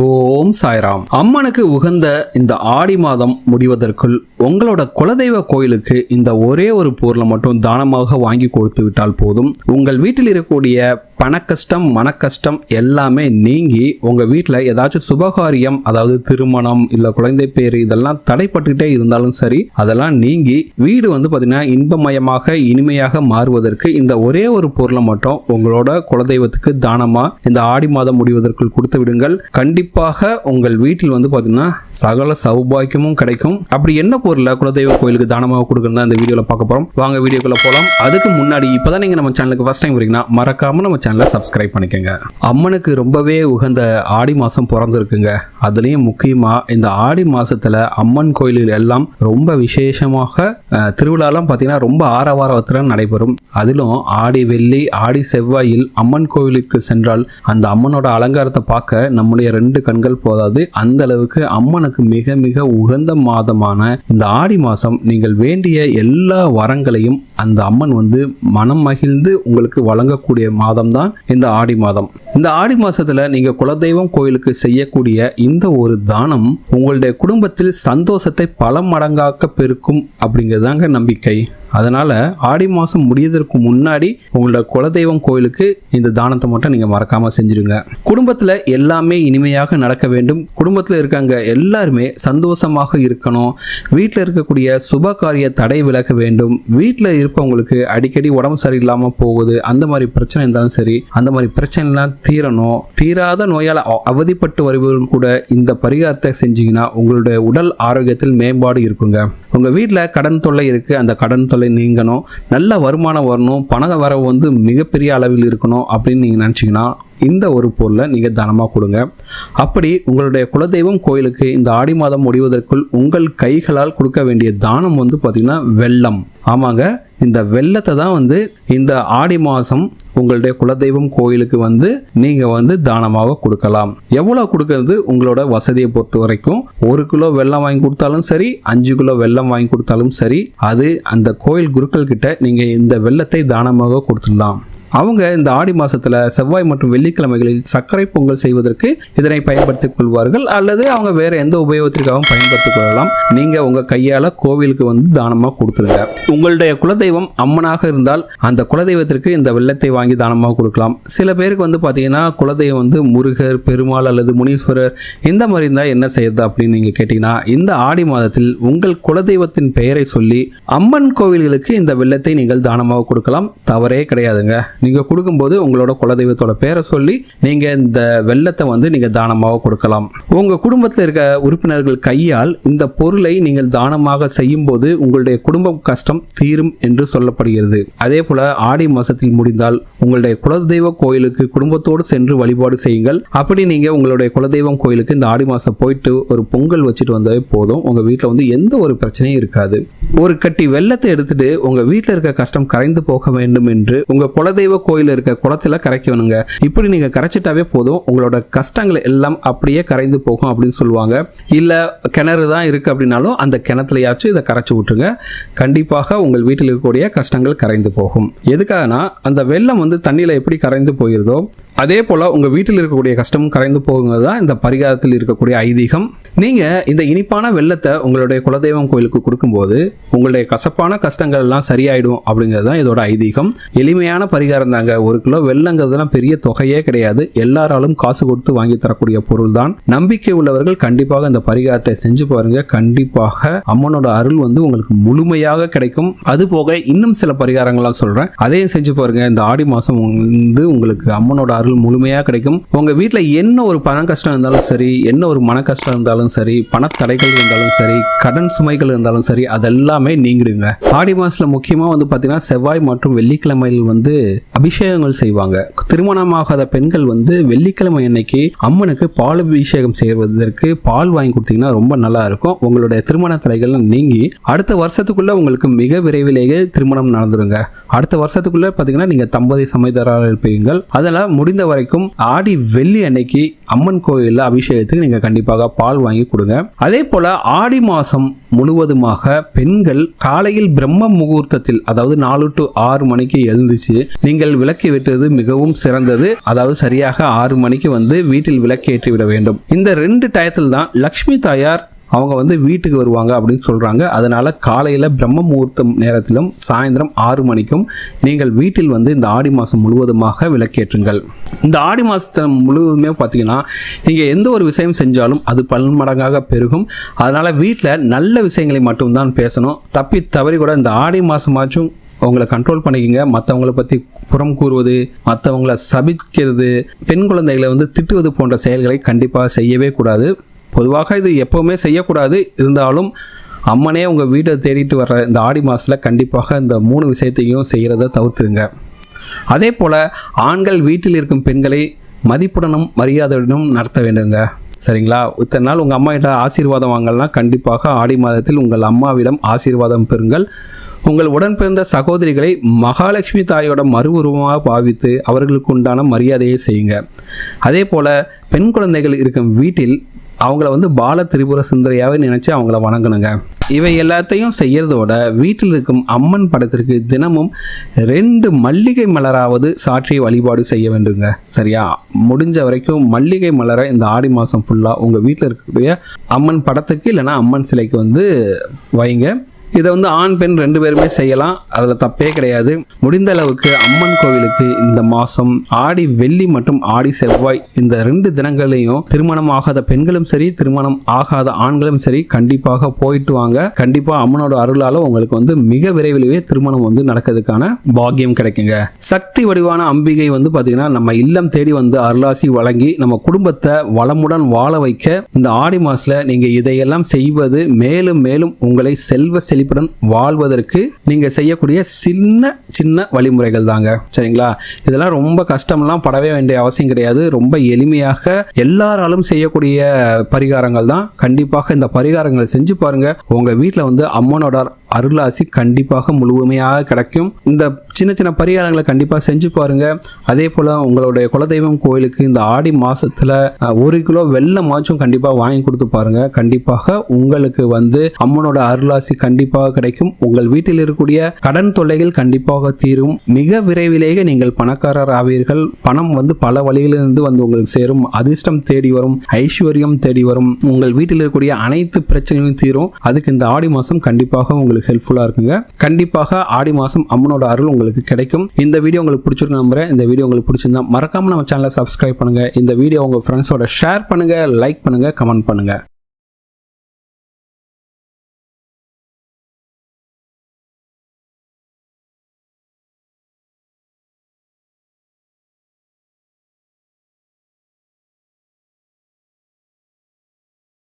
ஓம் சாய்ராம். அம்மனுக்கு உகந்த இந்த ஆடி மாதம் முடிவதற்குள் உங்களோட குலதெய்வ கோயிலுக்கு இந்த ஒரே ஒரு பொருளை மட்டும் தானமாக வாங்கி கொடுத்து விட்டால் போதும். உங்கள் வீட்டில் இருக்கக்கூடிய பணக்கஷ்டம், மனக்கஷ்டம் எல்லாமே நீங்கி உங்க வீட்டில் ஏதாச்சும் சுபகாரியம், அதாவது திருமணம் இல்ல குழந்தை பேரு, இதெல்லாம் தடைப்பட்டுட்டே இருந்தாலும் சரி, அதெல்லாம் நீங்கி வீடு பாத்தீங்கன்னா இன்பமயமாக இனிமையாக மாறுவதற்கு இந்த ஒரே ஒரு பொருளை மட்டும் உங்களோட குலதெய்வத்துக்கு தானமா இந்த ஆடி மாதம் முடிவதற்குள் கொடுத்து விடுங்கள். கண்டிப்பாக உங்கள் வீட்டில் பாத்தீங்கன்னா சகல சௌபாக்கியமும் கிடைக்கும். அப்படி என்ன பொருளை குலதெய்வ கோயிலுக்கு தானமாக கொடுக்கணும் இந்த வீடியோல பார்க்க போறோம். வாங்க வீடியோக்குள்ள போலாம். அதுக்கு முன்னாடி இப்பதான் நீங்க நம்ம சேனலுக்கு ஃபர்ஸ்ட் டைம் வரீங்கன்னா மறக்காம நம்ம சேனலை சப்ஸ்கிரைப் பண்ணிக்கங்க. அம்மனுக்கு ரொம்பவே உகந்த ஆடி மாசம் பிறந்திருக்குங்க. அதுலயும் முக்கியமா இந்த ஆடி மாசத்துல அம்மன் கோயிலில் எல்லாம் ரொம்ப விசேஷமாக திருவிழாலாம் பாத்தீங்கன்னா ரொம்ப ஆரவாரத்துல நடைபெறும். அதிலும் ஆடி வெள்ளி, ஆடி செவ்வாயில் அம்மன் கோயிலுக்கு சென்றால் அந்த அம்மனோட அலங்காரத்தை பார்க்க நம்முடைய 2 கண்கள் போதாது. அந்த அளவுக்கு அம்மனுக்கு மிக மிக உகந்த மாதமான இந்த ஆடி மாசம் நீங்கள் வேண்டிய எல்லா வரங்களையும் அந்த அம்மன் மனம் மகிழ்ந்து உங்களுக்கு வழங்கக்கூடிய மாதம் தான் இந்த ஆடி மாதம். இந்த ஆடி மாசத்துல நீங்க குலதெய்வம் கோயிலுக்கு செய்யக்கூடிய இந்த ஒரு தானம் உங்களுடைய குடும்பத்தில் சந்தோஷத்தை பல மடங்காக்க பெருக்கும் அப்படிங்கிறதாங்க நம்பிக்கை. அதனால ஆடி மாசம் முடியதற்கு முன்னாடி உங்களோட குலதெய்வம் கோயிலுக்கு இந்த தானத்தை மட்டும் நீங்க மறக்காம செஞ்சிருங்க. குடும்பத்துல எல்லாமே இனிமையாக நடக்க வேண்டும். குடும்பத்துல இருக்காங்க எல்லாருமே சந்தோஷமாக இருக்கணும். வீட்டில் இருக்கக்கூடிய சுப காரிய தடை விலக வேண்டும். வீட்டில் இருப்பவங்களுக்கு அடிக்கடி உடம்பு சரியில்லாம போகுது, அந்த மாதிரி பிரச்சனை இருந்தாலும் சரி, அந்த மாதிரி பிரச்சனை எல்லாம் தீரணும். தீராத நோயால் அவதிப்பட்டு வருபவர்கள் கூட இந்த பரிகாரத்தை செஞ்சீங்கன்னா உங்களுடைய உடல் ஆரோக்கியத்தில் மேம்பாடு இருக்குங்க. உங்க வீட்டில் கடன் தொல்லை இருக்கு, அந்த கடன் தொல்லை நீங்கணும். நல்ல வருமானம் வரணும், பண வரவு மிகப்பெரிய அளவில் இருக்கணும் அப்படின்னு நீங்க நினைச்சீங்கன்னா இந்த ஒரு பொருளை நீங்க தானமா கொடுங்க. அப்படி உங்களுடைய குலதெய்வம் கோயிலுக்கு இந்த ஆடி மாதம் முடிவதற்குள் உங்கள் கைகளால் கொடுக்க வேண்டிய தானம் பாத்தீங்கன்னா வெல்லம். ஆமாங்க, இந்த வெல்லத்தை தான் இந்த ஆடி மாசம் உங்களுடைய குலதெய்வம் கோயிலுக்கு நீங்க தானமாக கொடுக்கலாம். எவ்வளவு கொடுக்கறது உங்களோட வசதியை பொறுத்த வரைக்கும். 1 கிலோ வெல்லம் வாங்கி கொடுத்தாலும் சரி, 5 கிலோ வெல்லம் வாங்கி கொடுத்தாலும் சரி, அது அந்த கோயில் குருக்கள் கிட்ட நீங்க இந்த வெல்லத்தை தானமாக கொடுத்துடலாம். அவங்க இந்த ஆடி மாசத்துல செவ்வாய் மற்றும் வெள்ளிக்கிழமைகளில் சர்க்கரை பொங்கல் செய்வதற்கு இதனை பயன்படுத்திக் கொள்வார்கள், அல்லது அவங்க வேற எந்த உபயோகத்திற்காகவும் பயன்படுத்திக் கொள்ளலாம். நீங்க உங்க கையால கோவிலுக்கு தானமா கொடுத்துருங்க. உங்களுடைய குலதெய்வம் அம்மனாக இருந்தால் அந்த குலதெய்வத்திற்கு இந்த வெள்ளத்தை வாங்கி தானமாக கொடுக்கலாம். சில பேருக்கு பாத்தீங்கன்னா குலதெய்வம் முருகர், பெருமாள் அல்லது முனீஸ்வரர் இந்த மாதிரி இருந்தா என்ன செய்யறது அப்படின்னு நீங்க கேட்டீங்கன்னா, இந்த ஆடி மாதத்தில் உங்கள் குலதெய்வத்தின் பெயரை சொல்லி அம்மன் கோவில்களுக்கு இந்த வெள்ளத்தை நீங்கள் தானமாக கொடுக்கலாம். தவறே கிடையாதுங்க. நீங்க கொடுக்கும்போது உங்களோட குலதெய்வத்தோட பேரை சொல்லி நீங்க இந்த வெள்ளத்தை நீங்க தானமாக கொடுக்கலாம். உங்க குடும்பத்தில் இருக்க உறுப்பினர்கள் கையால் இந்த பொருளை நீங்கள் தானமாக செய்யும் போது உங்களுடைய குடும்ப கஷ்டம் தீரும் என்று சொல்லப்படுகிறது. அதே போல ஆடி மாசத்தில் முடிந்தால் உங்களுடைய குலதெய்வ கோயிலுக்கு குடும்பத்தோடு சென்று வழிபாடு செய்யுங்கள். அப்படி நீங்க உங்களுடைய குலதெய்வம் கோயிலுக்கு இந்த ஆடி மாசம் போயிட்டு ஒரு பொங்கல் வச்சுட்டு வந்தாலே போதும். உங்க வீட்டில் எந்த ஒரு பிரச்சனையும் இருக்காது. ஒரு கட்டி வெள்ளத்தை எடுத்துட்டு உங்க வீட்டில் இருக்க கஷ்டம் கரைந்து போக வேண்டும் என்று உங்க குலதெய்வ கோயில் இருக்க குளத்துல கரைக்கணுங்க. இப்படி நீங்க கரைச்சிட்டாவே போதும், உங்களோட கஷ்டங்கள் எல்லாம் அப்படியே கரைந்து போகும் அப்படின்னு சொல்லுவாங்க. இல்ல கிணறு தான் இருக்கு அப்படின்னாலும் அந்த கிணத்துலயாச்சும் இதை கரைச்சு விட்டுருங்க. கண்டிப்பாக உங்கள் வீட்டில் இருக்கக்கூடிய கஷ்டங்கள் கரைந்து போகும். எதுக்காகனா அந்த வெள்ளம் தண்ணியில எப்படி கரைந்து போயிருதோ அதே போல உங்க வீட்டில் இருக்கக்கூடிய கஷ்டமும் கரைந்து போகுங்கிறது தான் இந்த பரிகாரத்தில் இருக்கக்கூடிய ஐதீகம். நீங்க இந்த இனிப்பான வெள்ளத்தை உங்களுடைய குலதெய்வம் கோயிலுக்கு கொடுக்கும்போது உங்களுடைய கசப்பான கஷ்டங்கள் எல்லாம் சரியாயிடும் அப்படிங்கிறது தான் இதோட ஐதீகம். எளிமையான பரிகாரம் தாங்க. 1 கிலோ வெள்ளங்கிறதுலாம் பெரிய தொகையே கிடையாது. எல்லாராலும் காசு கொடுத்து வாங்கி தரக்கூடிய பொருள் தான். நம்பிக்கை உள்ளவர்கள் கண்டிப்பாக இந்த பரிகாரத்தை செஞ்சு பாருங்க. கண்டிப்பாக அம்மனோட அருள் உங்களுக்கு முழுமையாக கிடைக்கும். அது போக இன்னும் சில பரிகாரங்கள்லாம் சொல்றேன், அதையும் செஞ்சு பாருங்க. இந்த ஆடி மாசம் உங்களுக்கு அம்மனோட அருள் முழுமையாக கிடைக்கும். உங்க வீட்டுல என்ன ஒரு பண கஷ்டம் இருந்தாலும் சரி, என்ன ஒரு மன கஷ்டம் இருந்தாலும் சரி, பணத்தடைகள் இருந்தாலும் சரி, கடன் சுமைகள் இருந்தாலும் சரி, அதெல்லாமே நீங்கிடுங்க. ஆடி மாசத்துல முக்கியமா பாத்தீங்கன்னா செவ்வாய் மற்றும் வெள்ளிக்கிழமையில் அபிஷேகங்கள் செய்வாங்க. திருமணமாகாத பெண்கள் வெள்ளிக்கிழமை அன்னைக்கு அம்மனுக்கு பால் அபிஷேகம் செய்வதற்கு பால் வாங்கி கொடுத்தீங்கன்னா ரொம்ப நல்லா இருக்கும். உங்களுடைய திருமண தடைகள் நீங்கி அடுத்த வருஷத்துக்குள்ள உங்களுக்கு மிக விரைவிலேயே திருமணம் நடந்துருங்க. அடுத்த வருஷத்துக்குள்ள பாத்தீங்கன்னா நீங்க தம்பதி சமைதாராக இருப்பீங்க. அதெல்லாம் முடிந்த வரைக்கும் ஆடி வெள்ளி அன்னைக்கு அம்மன் கோயில்ல அபிஷேகத்துக்கு நீங்க கண்டிப்பாக பால் வாங்கி கொடுங்க. அதே போல ஆடி மாசம் முழுவதுமாக பெண்கள் காலையில் பிரம்ம முகூர்த்தத்தில், அதாவது 4 to 6 மணிக்கு எழுந்துச்சு நீங்க நீங்கள் விளக்கு ஏற்றுவது மிகவும் சிறந்தது. அதாவது சரியாக 6 மணிக்கு வந்து வீட்டில் விளக்கு ஏற்றி விட வேண்டும். இந்த 2 டயத்தில் தான் லக்ஷ்மி தாயார் அவங்க வந்து வீட்டுக்கு வருவாங்க அப்படின்னு சொல்றாங்க. அதனால காலையில பிரம்ம முகூர்த்தம் நேரத்திலும் சாயந்தரம் 6 மணிக்கும் நீங்கள் வீட்டில் வந்து இந்த ஆடி மாதம் முழுவதுமாக விளக்கேற்றுங்கள். இந்த ஆடி மாதத்தை முழுவதுமே பார்த்தீங்கன்னா நீங்கள் எந்த ஒரு விஷயம் செஞ்சாலும் அது பன்மடங்காக பெருகும். அதனால வீட்டில் நல்ல விஷயங்களை மட்டும்தான் பேசணும். தப்பி தவறி கூட இந்த ஆடி மாதமாச்சும் உங்களை கண்ட்ரோல் பண்ணிக்கங்க. மற்றவங்களை பற்றி புறம் கூறுவது, மற்றவங்களை சபிக்கிறது, பெண் குழந்தைகளை வந்து திட்டுவது போன்ற செயல்களை கண்டிப்பாக செய்யவே கூடாது. பொதுவாக இது எப்போவுமே செய்யக்கூடாது. இருந்தாலும் அம்மனே உங்கள் வீட்டை தேடிட்டு வர்ற இந்த ஆடி மாதத்தில் கண்டிப்பாக இந்த 3 விஷயத்தையும் செய்கிறத தவிர்த்துங்க. அதே போல் ஆண்கள் வீட்டில் இருக்கும் பெண்களை மதிப்புடனும் மரியாதையுடனும் நடத்த வேண்டுங்க. சரிங்களா? இத்தனை நாள் உங்கள் அம்மா கிட்ட ஆசீர்வாதம் வாங்கலாம். கண்டிப்பாக ஆடி மாதத்தில் உங்கள் அம்மாவிடம் ஆசீர்வாதம் பெறுங்கள். உங்கள் உடன்பிறந்த சகோதரிகளை மகாலட்சுமி தாயோட மறு உருவமாக பாவித்து அவர்களுக்கு உண்டான மரியாதையை செய்யுங்க. அதே போல் பெண் குழந்தைகள் இருக்கும் வீட்டில் அவங்கள வந்து பால திரிபுர சுந்தரியாவே நினைச்சு அவங்கள வணங்கணுங்க. இவை எல்லாத்தையும் செய்யறதோட வீட்டில் இருக்கும் அம்மன் படத்திற்கு தினமும் 2 மல்லிகை மலராவது சாற்றி வழிபாடு செய்ய வேண்டுங்க. சரியா? முடிஞ்ச வரைக்கும் மல்லிகை மலரை இந்த ஆடி மாதம் ஃபுல்லாக உங்கள் வீட்டில் இருக்கக்கூடிய அம்மன் படத்துக்கு இல்லைன்னா அம்மன் சிலைக்கு வந்து வைங்க. இதை வந்து ஆண் பெண் 2 பேருமே செய்யலாம். அதில் தப்பே கிடையாது. முடிந்த அளவுக்கு அம்மன் கோவிலுக்கு இந்த மாதம் ஆடி வெள்ளி மற்றும் ஆடி செவ்வாய் இந்த 2 தினங்களையும் திருமணம் ஆகாத பெண்களும் சரி திருமணம் ஆகாத ஆண்களும் சரி கண்டிப்பாக போயிட்டு வாங்க. கண்டிப்பாக அம்மனோட அருளால் உங்களுக்கு வந்து மிக விரைவிலேயே திருமணம் வந்து நடக்கிறதுக்கான பாக்கியம் கிடைக்குங்க. சக்தி வடிவான அம்பிகை வந்து பார்த்தீங்கன்னா நம்ம இல்லம் தேடி வந்து அருளாசி வழங்கி நம்ம குடும்பத்தை வளமுடன் வாழ வைக்க இந்த ஆடி மாதத்தில் நீங்கள் இதையெல்லாம் செய்வது மேலும் மேலும் உங்களை செல்வ வாழ்வதற்கு நீங்க செய்யக்கூடிய சின்ன வழிமுறைகள் தாங்க. சரிங்களா? இதெல்லாம் ரொம்ப கஷ்டம்லாம் படவே வேண்டிய அவசியம் கிடையாது. ரொம்ப எளிமையாக எல்லாராலும் செய்யக்கூடிய பரிகாரங்கள் தான். கண்டிப்பாக இந்த பரிகாரங்களை செஞ்சு பாருங்க. உங்க வீட்டில் வந்து அம்மனோட அருளாசி கண்டிப்பாக முழுமையாக கிடைக்கும். இந்த சின்ன பரிகாரங்களை கண்டிப்பாக செஞ்சு பாருங்க. அதே போல உங்களுடைய குலதெய்வம் கோயிலுக்கு இந்த ஆடி மாசத்துல 1 கிலோ வெல்லமாச்சும் கண்டிப்பாக வாங்கி கொடுத்து பாருங்க. கண்டிப்பாக உங்களுக்கு வந்து அம்மனோட அருளாசி கண்டிப்பாக கிடைக்கும். உங்கள் வீட்டில் இருக்கக்கூடிய கடன் தொல்லைகள் கண்டிப்பாக தீரும். மிக விரைவிலேயே நீங்கள் பணக்காரர் ஆவீர்கள். பணம் வந்து பல வழிகளிலிருந்து வந்து உங்களுக்கு சேரும். அதிர்ஷ்டம் தேடி வரும், ஐஸ்வர்யம் தேடி வரும். உங்கள் வீட்டில் இருக்கக்கூடிய அனைத்து பிரச்சனைகளும் தீரும். அதுக்கு இந்த ஆடி மாசம் கண்டிப்பாக உங்களுக்கு ஹெல்ப்ஃபுல்லா இருக்குங்க. கண்டிப்பாக ஆடி மாசம் அம்மனோட அருள் உங்களுக்கு கிடைக்கும். இந்த வீடியோ உங்களுக்கு பிடிச்சிருக்கு நம்புறேன். இந்த வீடியோ உங்களுக்கு பிடிச்சிருந்தா மறக்காம நம்ம சேனலை சப்ஸ்கிரைப் பண்ணுங்க. இந்த வீடியோ உங்க ஃப்ரெண்ட்ஸோட ஷேர் பண்ணுங்க, லைக் பண்ணுங்க, கமெண்ட் பண்ணுங்க.